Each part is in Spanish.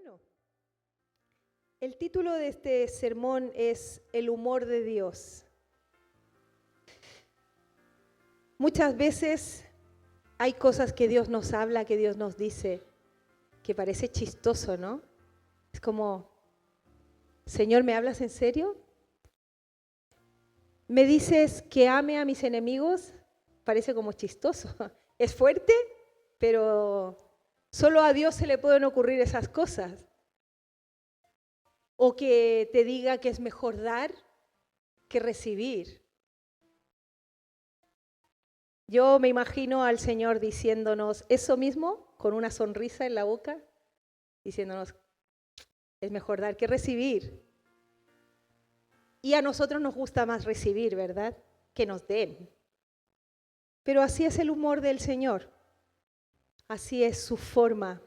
Bueno, el título de este sermón es El humor de Dios. Muchas veces hay cosas que Dios nos habla, que Dios nos dice, que parece chistoso, ¿no? Es como, Señor, ¿me hablas en serio? ¿Me dices que ame a mis enemigos? Parece como chistoso. Es fuerte, pero solo a Dios se le pueden ocurrir esas cosas. O que te diga que es mejor dar que recibir. Yo me imagino al Señor diciéndonos eso mismo, con una sonrisa en la boca, diciéndonos, es mejor dar que recibir. Y a nosotros nos gusta más recibir, ¿verdad? Que nos den. Pero así es el humor del Señor. Así es su forma.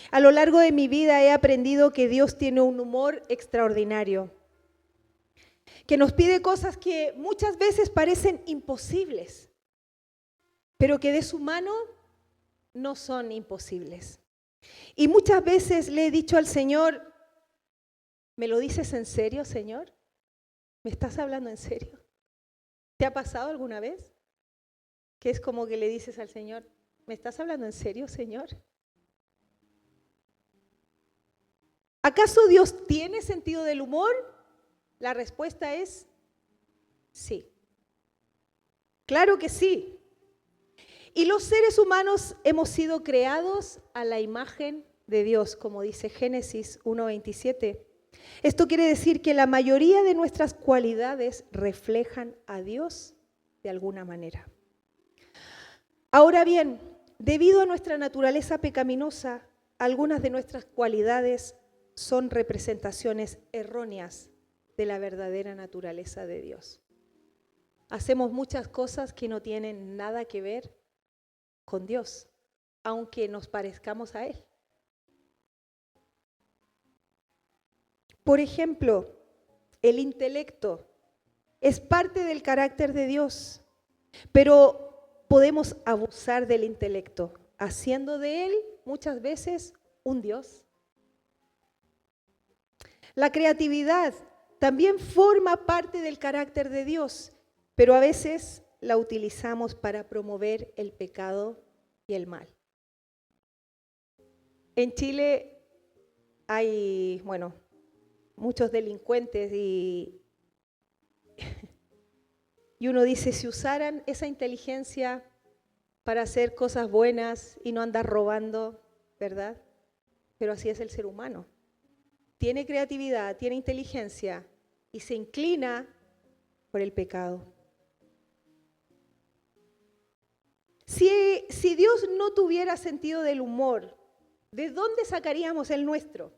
A lo largo de mi vida he aprendido que Dios tiene un humor extraordinario, que nos pide cosas que muchas veces parecen imposibles, pero que de su mano no son imposibles. Y muchas veces le he dicho al Señor, ¿me lo dices en serio, Señor? ¿Me estás hablando en serio? ¿Te ha pasado alguna vez? Que es como que le dices al Señor, ¿me estás hablando en serio, Señor? ¿Acaso Dios tiene sentido del humor? La respuesta es sí. Claro que sí. Y los seres humanos hemos sido creados a la imagen de Dios, como dice Génesis 1:27. Esto quiere decir que la mayoría de nuestras cualidades reflejan a Dios de alguna manera. Ahora bien, debido a nuestra naturaleza pecaminosa, algunas de nuestras cualidades son representaciones erróneas de la verdadera naturaleza de Dios. Hacemos muchas cosas que no tienen nada que ver con Dios, aunque nos parezcamos a Él. Por ejemplo, el intelecto es parte del carácter de Dios, pero podemos abusar del intelecto, haciendo de él muchas veces un Dios. La creatividad también forma parte del carácter de Dios, pero a veces la utilizamos para promover el pecado y el mal. En Chile hay, muchos delincuentes y uno dice, si usaran esa inteligencia para hacer cosas buenas y no andar robando, ¿verdad? Pero así es el ser humano. Tiene creatividad, tiene inteligencia y se inclina por el pecado. Si Dios no tuviera sentido del humor, ¿de dónde sacaríamos el nuestro?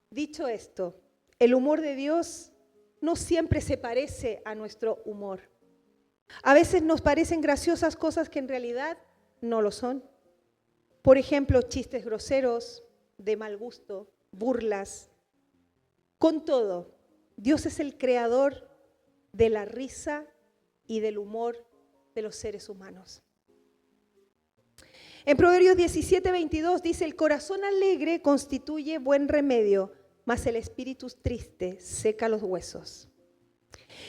Dicho esto, el humor de Dios no siempre se parece a nuestro humor. A veces nos parecen graciosas cosas que en realidad no lo son. Por ejemplo, chistes groseros, de mal gusto, burlas. Con todo, Dios es el creador de la risa y del humor de los seres humanos. En Proverbios 17:22 dice, el corazón alegre constituye buen remedio, mas el espíritu triste seca los huesos.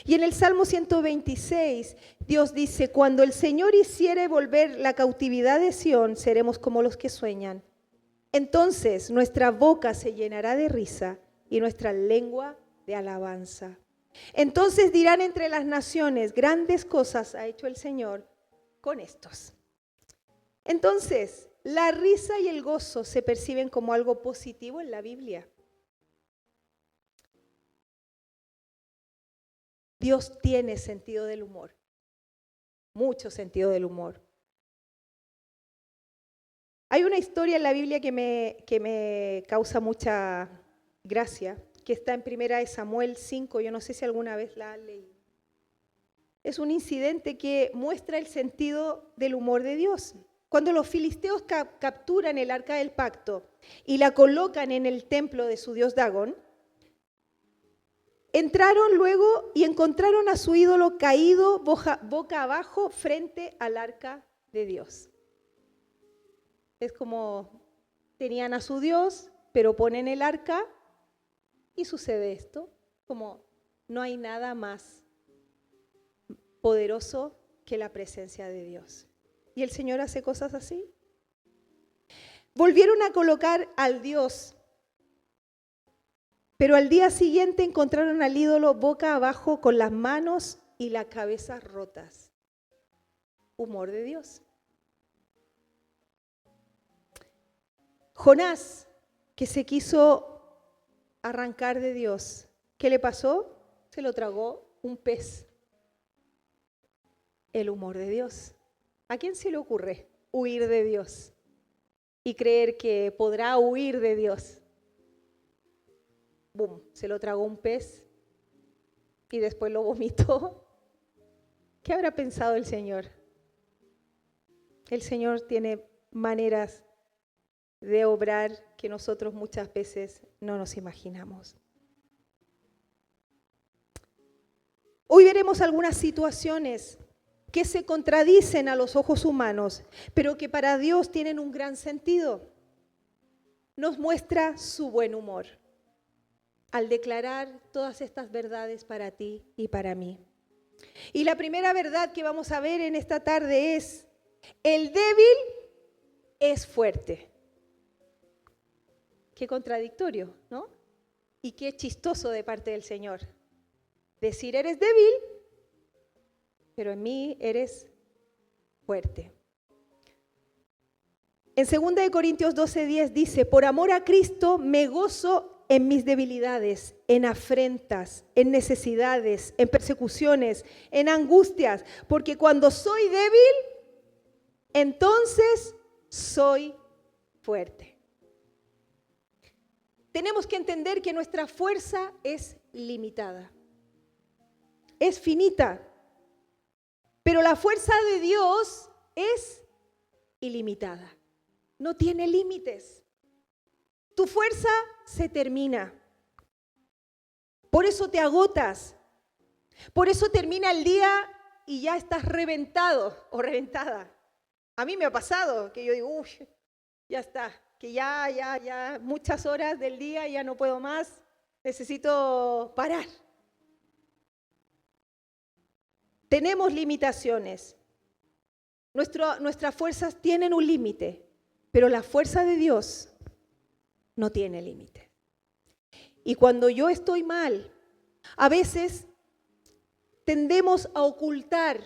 Y en el Salmo 126, Dios dice, cuando el Señor hiciere volver la cautividad de Sión, seremos como los que sueñan. Entonces nuestra boca se llenará de risa y nuestra lengua de alabanza. Entonces dirán entre las naciones, grandes cosas ha hecho el Señor con estos. Entonces, la risa y el gozo se perciben como algo positivo en la Biblia. Dios tiene sentido del humor, mucho sentido del humor. Hay una historia en la Biblia que me causa mucha gracia, que está en 1 Samuel 5, yo no sé si alguna vez la han leído. Es un incidente que muestra el sentido del humor de Dios. Cuando los filisteos capturan el arca del pacto y la colocan en el templo de su dios Dagón, entraron luego y encontraron a su ídolo caído boca abajo frente al arca de Dios. Es como tenían a su Dios, pero ponen el arca y sucede esto. Como no hay nada más poderoso que la presencia de Dios. Y el Señor hace cosas así. Volvieron a colocar al Dios, pero al día siguiente encontraron al ídolo boca abajo con las manos y la cabeza rotas. Humor de Dios. Jonás, que se quiso arrancar de Dios, ¿qué le pasó? Se lo tragó un pez. El humor de Dios. ¿A quién se le ocurre huir de Dios y creer que podrá huir de Dios? ¡Bum! Se lo tragó un pez y después lo vomitó. ¿Qué habrá pensado el Señor? El Señor tiene maneras de obrar que nosotros muchas veces no nos imaginamos. Hoy veremos algunas situaciones que se contradicen a los ojos humanos, pero que para Dios tienen un gran sentido. Nos muestra su buen humor al declarar todas estas verdades para ti y para mí. Y la primera verdad que vamos a ver en esta tarde es: el débil es fuerte. Qué contradictorio, ¿no? Y qué chistoso de parte del Señor. Decir eres débil, pero en mí eres fuerte. En 2 Corintios 12:10 dice: por amor a Cristo me gozo en mis debilidades, en afrentas, en necesidades, en persecuciones, en angustias, porque cuando soy débil, entonces soy fuerte. Tenemos que entender que nuestra fuerza es limitada, es finita. Pero la fuerza de Dios es ilimitada, no tiene límites. Tu fuerza se termina. Por eso te agotas. Por eso termina el día y ya estás reventado o reventada. A mí me ha pasado que yo digo, uy, ya está, que ya, muchas horas del día ya no puedo más, necesito parar. Tenemos limitaciones. Nuestras fuerzas tienen un límite, pero la fuerza de Dios no tiene límite. Y cuando yo estoy mal, a veces tendemos a ocultar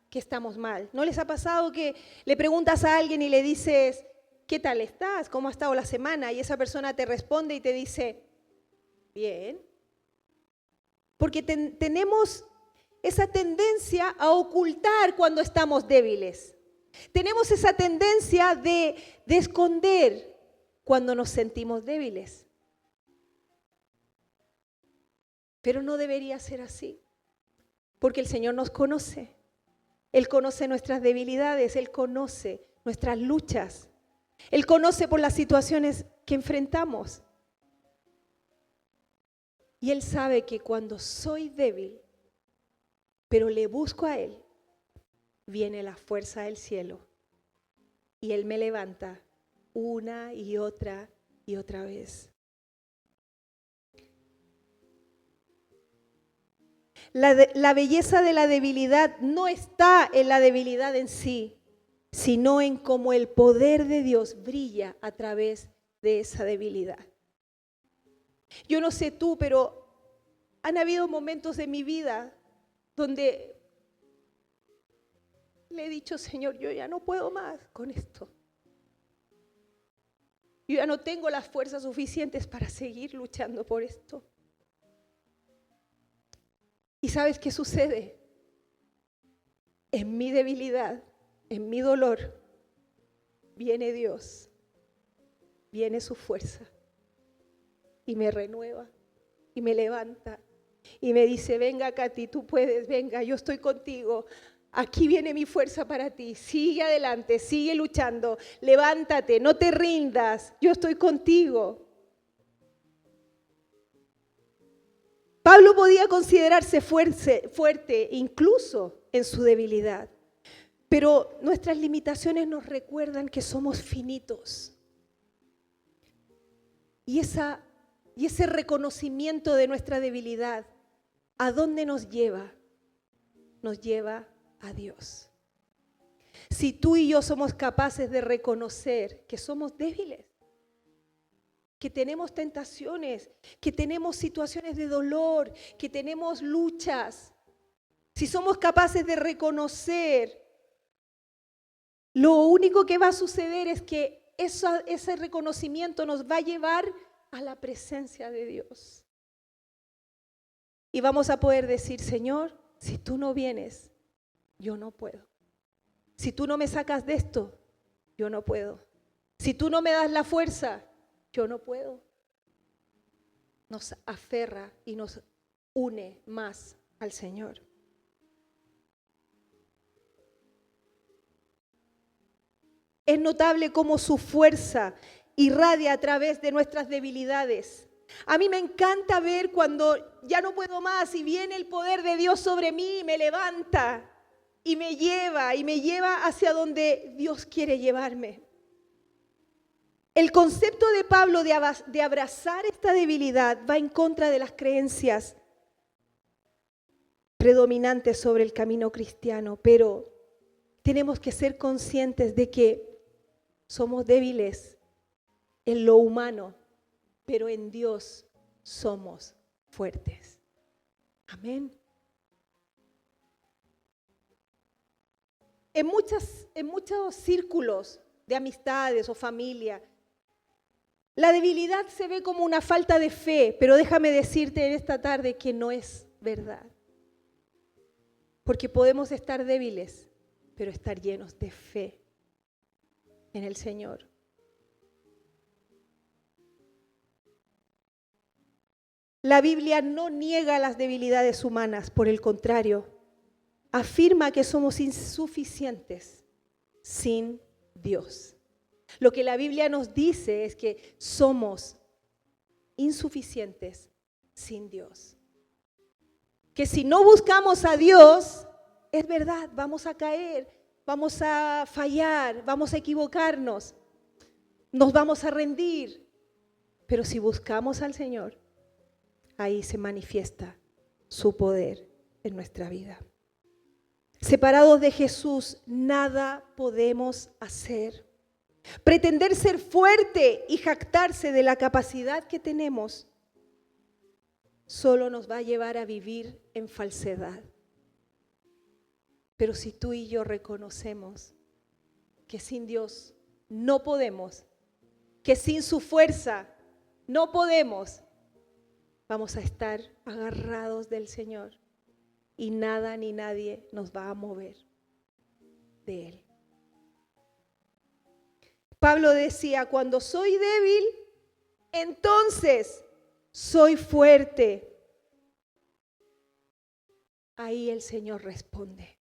que estamos mal. ¿No les ha pasado que le preguntas a alguien y le dices, ¿qué tal estás? ¿Cómo ha estado la semana? Y esa persona te responde y te dice, bien. Porque tenemos esa tendencia a ocultar cuando estamos débiles. Tenemos esa tendencia de esconder cuando nos sentimos débiles. Pero no debería ser así, porque el Señor nos conoce. Él conoce nuestras debilidades, Él conoce nuestras luchas. Él conoce por las situaciones que enfrentamos. Y Él sabe que cuando soy débil, pero le busco a Él, viene la fuerza del cielo y Él me levanta una y otra vez. La belleza de la debilidad no está en la debilidad en sí, sino en cómo el poder de Dios brilla a través de esa debilidad. Yo no sé tú, pero han habido momentos de mi vida donde le he dicho, Señor, yo ya no puedo más con esto. Yo ya no tengo las fuerzas suficientes para seguir luchando por esto. ¿Y sabes qué sucede? En mi debilidad, en mi dolor, viene Dios, viene su fuerza y me renueva y me levanta y me dice, venga Katy, tú puedes, venga, yo estoy contigo. Aquí viene mi fuerza para ti, sigue adelante, sigue luchando, levántate, no te rindas, yo estoy contigo. Pablo podía considerarse fuerte incluso en su debilidad, pero nuestras limitaciones nos recuerdan que somos finitos. Y ese reconocimiento de nuestra debilidad, ¿a dónde nos lleva? Nos lleva a Dios. Si tú y yo somos capaces de reconocer que somos débiles, que tenemos tentaciones, que tenemos situaciones de dolor, que tenemos luchas, si somos capaces de reconocer, lo único que va a suceder es que ese reconocimiento nos va a llevar a la presencia de Dios. Y vamos a poder decir, Señor, si tú no vienes, yo no puedo. Si tú no me sacas de esto, yo no puedo. Si tú no me das la fuerza, yo no puedo. Nos aferra y nos une más al Señor. Es notable cómo su fuerza irradia a través de nuestras debilidades. A mí me encanta ver cuando ya no puedo más y viene el poder de Dios sobre mí, me levanta y me lleva hacia donde Dios quiere llevarme. El concepto de Pablo de abrazar esta debilidad va en contra de las creencias predominantes sobre el camino cristiano, pero tenemos que ser conscientes de que somos débiles en lo humano, pero en Dios somos fuertes. Amén. En muchos círculos de amistades o familia, la debilidad se ve como una falta de fe, pero déjame decirte en esta tarde que no es verdad. Porque podemos estar débiles, pero estar llenos de fe en el Señor. La Biblia no niega las debilidades humanas, por el contrario, afirma que somos insuficientes sin Dios. Lo que la Biblia nos dice es que somos insuficientes sin Dios. Que si no buscamos a Dios, es verdad, vamos a caer, vamos a fallar, vamos a equivocarnos, nos vamos a rendir. Pero si buscamos al Señor, ahí se manifiesta su poder en nuestra vida. Separados de Jesús, nada podemos hacer. Pretender ser fuerte y jactarse de la capacidad que tenemos solo nos va a llevar a vivir en falsedad. Pero si tú y yo reconocemos que sin Dios no podemos, que sin su fuerza no podemos, vamos a estar agarrados del Señor y nada ni nadie nos va a mover de Él. Pablo decía, cuando soy débil, entonces soy fuerte. Ahí el Señor responde.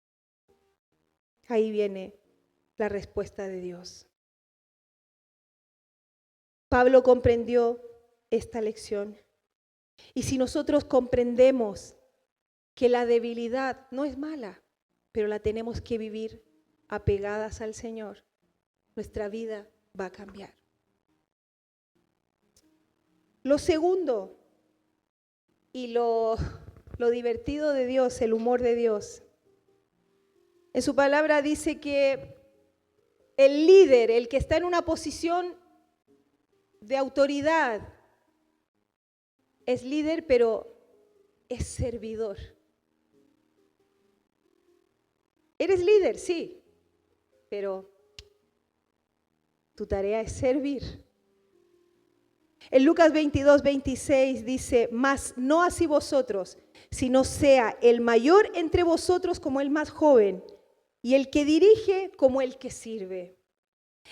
Ahí viene la respuesta de Dios. Pablo comprendió esta lección. Y si nosotros comprendemos que la debilidad no es mala, pero la tenemos que vivir apegadas al Señor, nuestra vida va a cambiar. Lo segundo, y lo divertido de Dios, el humor de Dios, en su palabra dice que el líder, el que está en una posición de autoridad, es líder, pero es servidor. Eres líder, sí, pero tu tarea es servir. En Lucas 22:26 dice, mas no así vosotros, sino sea el mayor entre vosotros como el más joven, y el que dirige como el que sirve.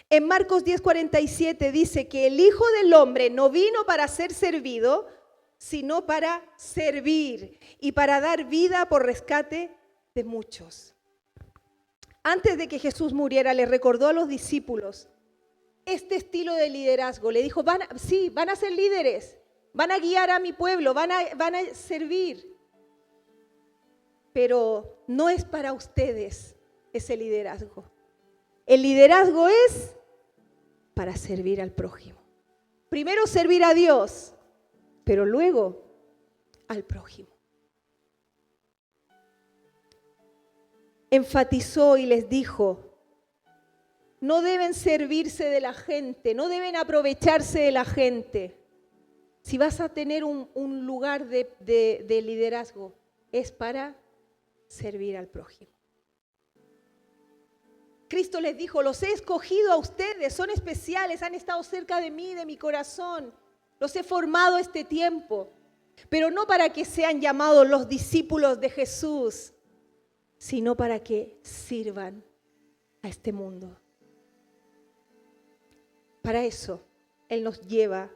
En Marcos 10:47 dice que el Hijo del Hombre no vino para ser servido, sino para servir y para dar vida por rescate de muchos. Antes de que Jesús muriera, le recordó a los discípulos este estilo de liderazgo. Le dijo, van a ser líderes, van a guiar a mi pueblo, van a servir. Pero no es para ustedes ese liderazgo. El liderazgo es para servir al prójimo, Primero servir a Dios, pero luego al prójimo. Enfatizó y les dijo, no deben servirse de la gente, no deben aprovecharse de la gente. Si vas a tener un lugar de liderazgo, es para servir al prójimo. Cristo les dijo, los he escogido a ustedes, son especiales, han estado cerca de mí, de mi corazón. Los he formado este tiempo, pero no para que sean llamados los discípulos de Jesús, sino para que sirvan a este mundo. Para eso, Él nos lleva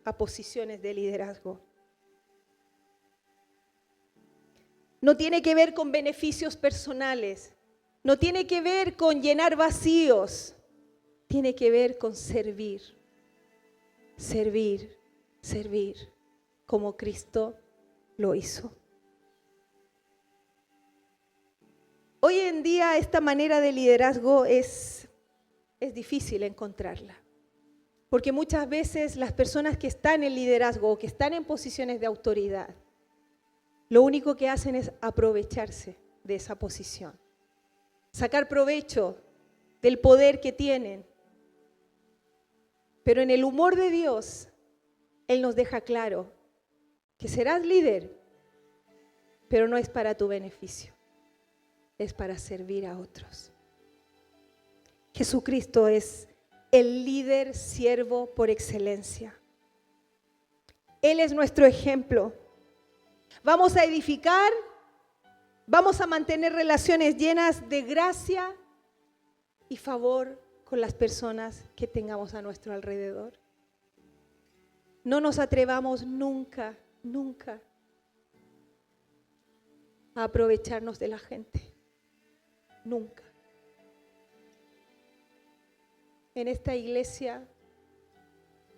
a posiciones de liderazgo. No tiene que ver con beneficios personales, no tiene que ver con llenar vacíos, tiene que ver con servir, servir, servir, como Cristo lo hizo. Hoy en día esta manera de liderazgo es difícil encontrarla. Porque muchas veces las personas que están en liderazgo o que están en posiciones de autoridad, lo único que hacen es aprovecharse de esa posición, sacar provecho del poder que tienen. Pero en el humor de Dios, Él nos deja claro que serás líder, pero no es para tu beneficio, es para servir a otros. Jesucristo es el líder siervo por excelencia. Él es nuestro ejemplo. Vamos a edificar, vamos a mantener relaciones llenas de gracia y favor con las personas que tengamos a nuestro alrededor. No nos atrevamos nunca, nunca a aprovecharnos de la gente. Nunca. En esta iglesia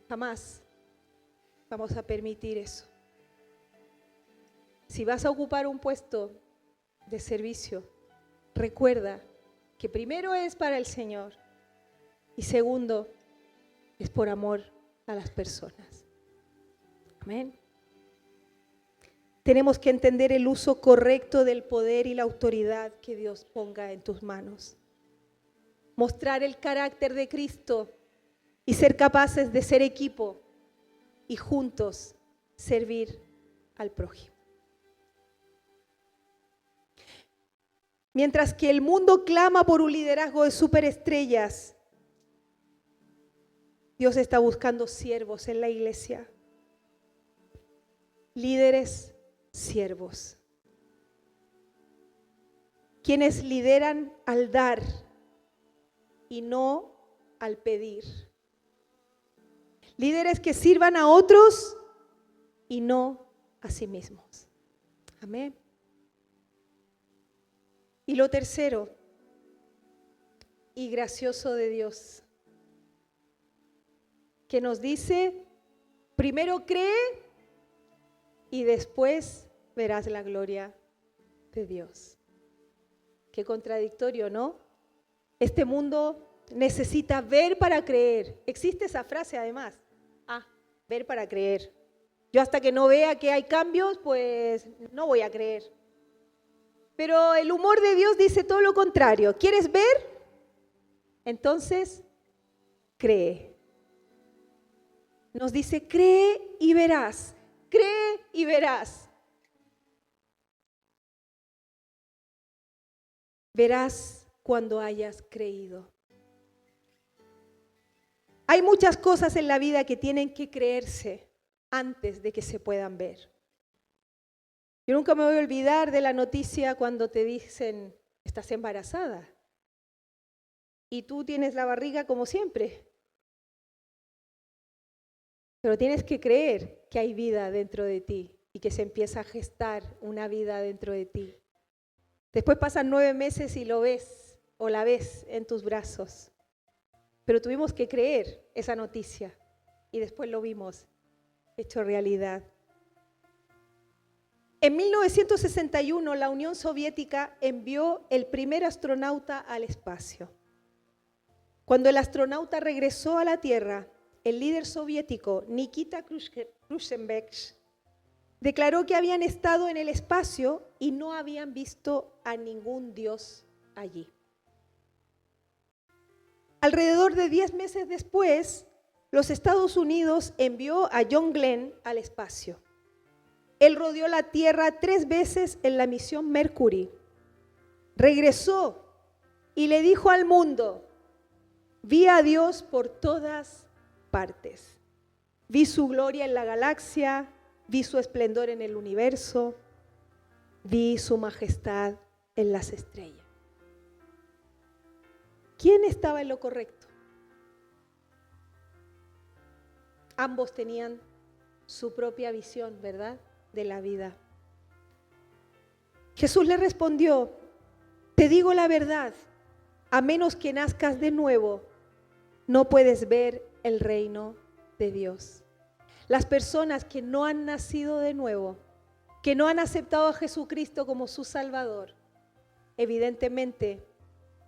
jamás vamos a permitir eso. Si vas a ocupar un puesto de servicio, recuerda que primero es para el Señor y segundo es por amor a las personas. Amén. Tenemos que entender el uso correcto del poder y la autoridad que Dios ponga en tus manos. Mostrar el carácter de Cristo y ser capaces de ser equipo y juntos servir al prójimo. Mientras que el mundo clama por un liderazgo de superestrellas, Dios está buscando siervos en la iglesia. Líderes siervos. Quienes lideran al dar y no al pedir. Líderes que sirvan a otros y no a sí mismos. Amén. Y lo tercero, y gracioso de Dios, que nos dice, primero cree y después verás la gloria de Dios. Qué contradictorio, ¿no? Este mundo necesita ver para creer. Existe esa frase además. Ver para creer. Yo hasta que no vea que hay cambios, pues no voy a creer. Pero el humor de Dios dice todo lo contrario. ¿Quieres ver? Entonces, cree. Nos dice, cree y verás. Cree y verás. Verás cuando hayas creído. Hay muchas cosas en la vida que tienen que creerse antes de que se puedan ver. Yo nunca me voy a olvidar de la noticia cuando te dicen, estás embarazada y tú tienes la barriga como siempre. Pero tienes que creer que hay vida dentro de ti y que se empieza a gestar una vida dentro de ti. Después pasan 9 meses y lo ves o la ves en tus brazos. Pero tuvimos que creer esa noticia y después lo vimos hecho realidad. En 1961 la Unión Soviética envió el primer astronauta al espacio. Cuando el astronauta regresó a la Tierra, el líder soviético Nikita Khrushchev declaró que habían estado en el espacio y no habían visto a ningún dios allí. Alrededor de 10 meses después, los Estados Unidos envió a John Glenn al espacio. Él rodeó la Tierra 3 veces en la misión Mercury. Regresó y le dijo al mundo: vi a Dios por todas partes. Vi su gloria en la galaxia, vi su esplendor en el universo, vi su majestad en las estrellas. ¿Quién estaba en lo correcto? Ambos tenían su propia visión, ¿verdad?, de la vida. Jesús le respondió: te digo la verdad, a menos que nazcas de nuevo, no puedes ver el reino de Dios. Las personas que no han nacido de nuevo, que no han aceptado a Jesucristo como su Salvador, evidentemente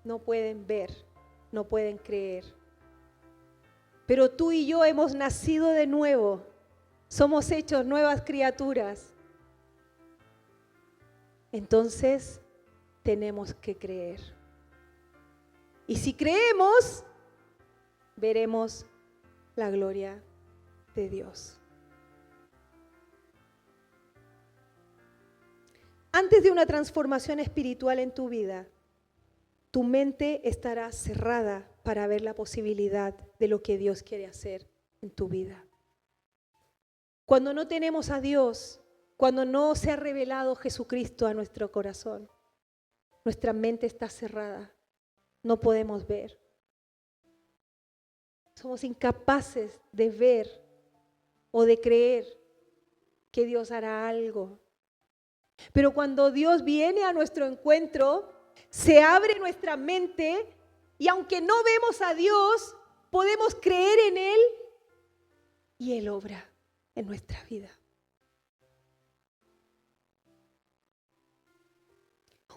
no pueden ver, no pueden creer. Pero tú y yo hemos nacido de nuevo, somos hechos nuevas criaturas. Entonces tenemos que creer. Y si creemos, veremos la gloria de Dios. Antes de una transformación espiritual en tu vida, tu mente estará cerrada para ver la posibilidad de lo que Dios quiere hacer en tu vida. Cuando no tenemos a Dios, cuando no se ha revelado Jesucristo a nuestro corazón, nuestra mente está cerrada, no podemos ver. Somos incapaces de ver o de creer que Dios hará algo. Pero cuando Dios viene a nuestro encuentro, se abre nuestra mente y aunque no vemos a Dios, podemos creer en Él y Él obra en nuestra vida.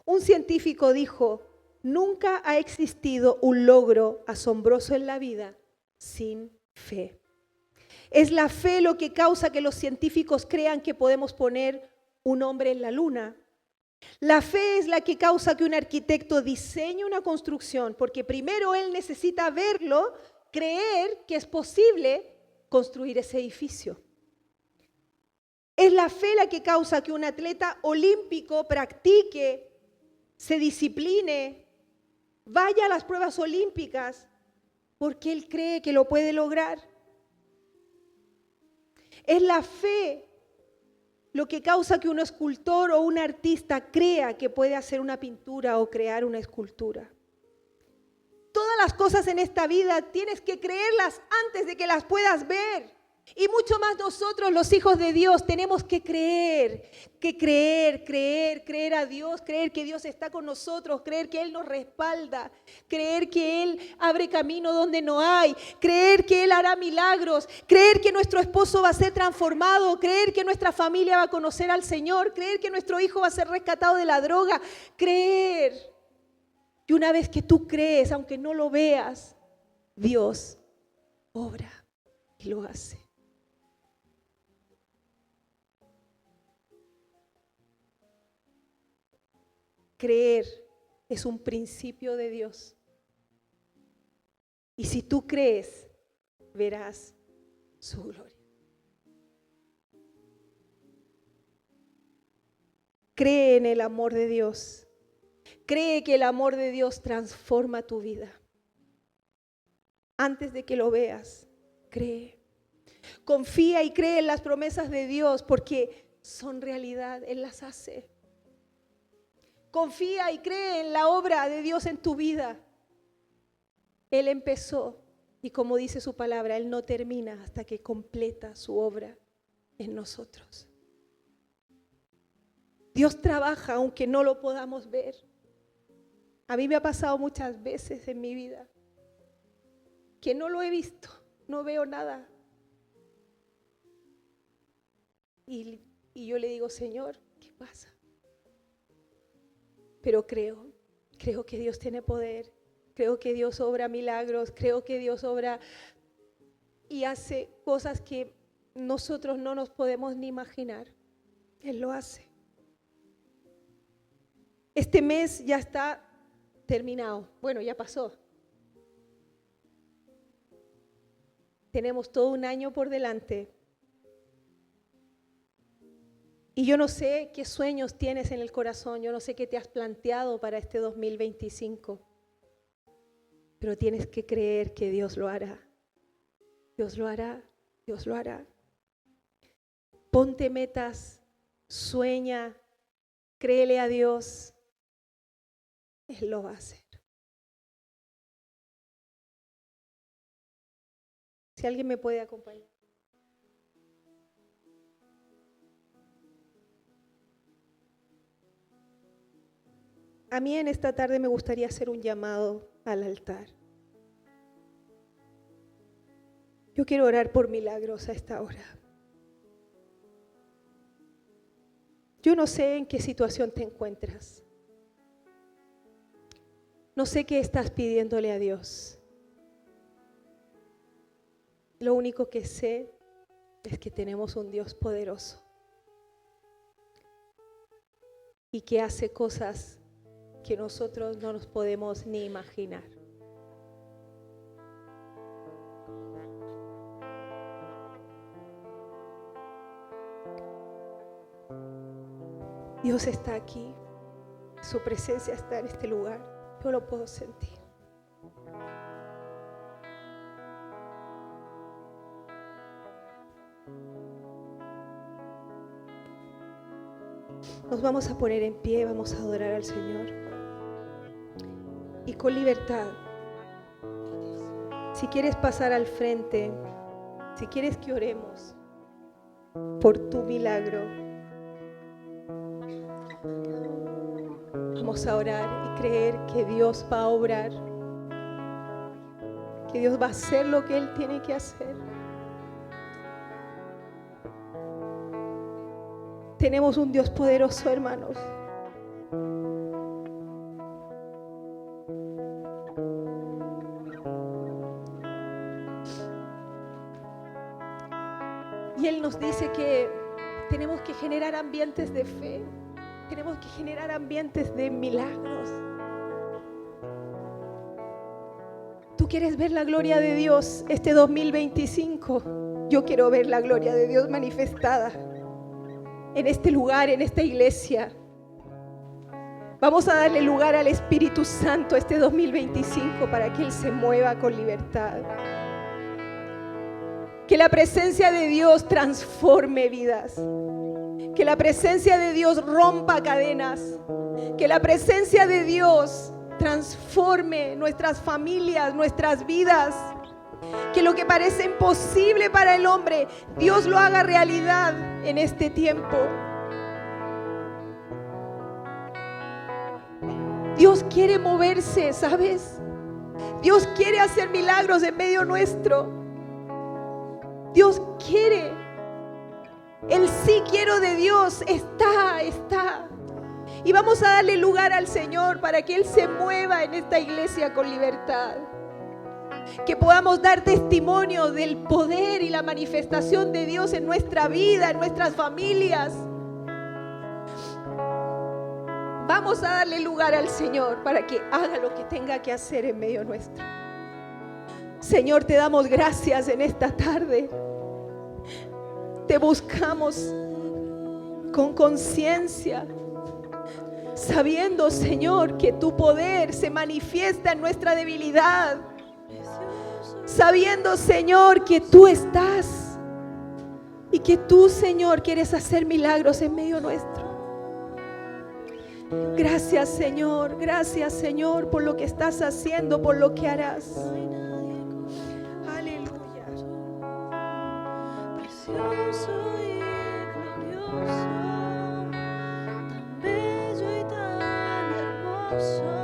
Un científico dijo: nunca ha existido un logro asombroso en la vida sin fe. Es la fe lo que causa que los científicos crean que podemos poner un hombre en la luna. La fe es la que causa que un arquitecto diseñe una construcción, porque primero él necesita verlo, creer que es posible construir ese edificio. Es la fe la que causa que un atleta olímpico practique, se discipline, vaya a las pruebas olímpicas, porque él cree que lo puede lograr. Es la fe lo que causa que un escultor o un artista crea que puede hacer una pintura o crear una escultura. Todas las cosas en esta vida tienes que creerlas antes de que las puedas ver. Y mucho más nosotros, los hijos de Dios, tenemos que creer a Dios, creer que Dios está con nosotros, creer que Él nos respalda, creer que Él abre camino donde no hay, creer que Él hará milagros, creer que nuestro esposo va a ser transformado, creer que nuestra familia va a conocer al Señor, creer que nuestro hijo va a ser rescatado de la droga, creer. Y una vez que tú crees, aunque no lo veas, Dios obra y lo hace. Creer es un principio de Dios. Y si tú crees, verás su gloria. Cree en el amor de Dios. Cree que el amor de Dios transforma tu vida. Antes de que lo veas, cree. Confía y cree en las promesas de Dios porque son realidad, Él las hace. Confía y cree en la obra de Dios en tu vida. Él empezó y como dice su palabra, Él no termina hasta que completa su obra en nosotros. Dios trabaja aunque no lo podamos ver. A mí me ha pasado muchas veces en mi vida que no lo he visto, no veo nada. Y yo le digo: Señor, ¿qué pasa? Pero creo que Dios tiene poder, creo que Dios obra milagros, creo que Dios obra y hace cosas que nosotros no nos podemos ni imaginar. Él lo hace. Este mes ya está terminado. Bueno, ya pasó. Tenemos todo un año por delante. Y yo no sé qué sueños tienes en el corazón, yo no sé qué te has planteado para este 2025, pero tienes que creer que Dios lo hará. Dios lo hará, Dios lo hará. Ponte metas, sueña, créele a Dios. Él lo va a hacer. Si alguien me puede acompañar. A mí en esta tarde me gustaría hacer un llamado al altar. Yo quiero orar por milagros a esta hora. Yo no sé en qué situación te encuentras. No sé qué estás pidiéndole a Dios. Lo único que sé es que tenemos un Dios poderoso y que hace cosas que nosotros no nos podemos ni imaginar. Dios está aquí, su presencia está en este lugar, yo lo puedo sentir. Nos vamos a poner en pie, vamos a adorar al Señor. Y con libertad, si quieres pasar al frente, si quieres que oremos por tu milagro, vamos a orar y creer que Dios va a obrar, que Dios va a hacer lo que Él tiene que hacer. Tenemos un Dios poderoso, hermanos. Y Él nos dice que tenemos que generar ambientes de fe, tenemos que generar ambientes de milagros. ¿Tú quieres ver la gloria de Dios este 2025? Yo quiero ver la gloria de Dios manifestada en este lugar, en esta iglesia. Vamos a darle lugar al Espíritu Santo este 2025 para que Él se mueva con libertad. Que la presencia de Dios transforme vidas. Que la presencia de Dios rompa cadenas. Que la presencia de Dios transforme nuestras familias, nuestras vidas. Que lo que parece imposible para el hombre, Dios lo haga realidad en este tiempo. Dios quiere moverse, ¿sabes? Dios quiere hacer milagros en medio nuestro. Dios quiere. El sí quiero de Dios está. Y vamos a darle lugar al Señor para que Él se mueva en esta iglesia con libertad. Que podamos dar testimonio del poder y la manifestación de Dios en nuestra vida, en nuestras familias. Vamos a darle lugar al Señor para que haga lo que tenga que hacer en medio nuestro. Señor, te damos gracias en esta tarde. Te buscamos con conciencia, sabiendo, Señor, que tu poder se manifiesta en nuestra debilidad. Sabiendo, Señor, que tú estás y que tú, Señor, quieres hacer milagros en medio nuestro. Gracias, Señor, por lo que estás haciendo, por lo que harás. Aleluya. Precioso y glorioso, tan bello y tan hermoso.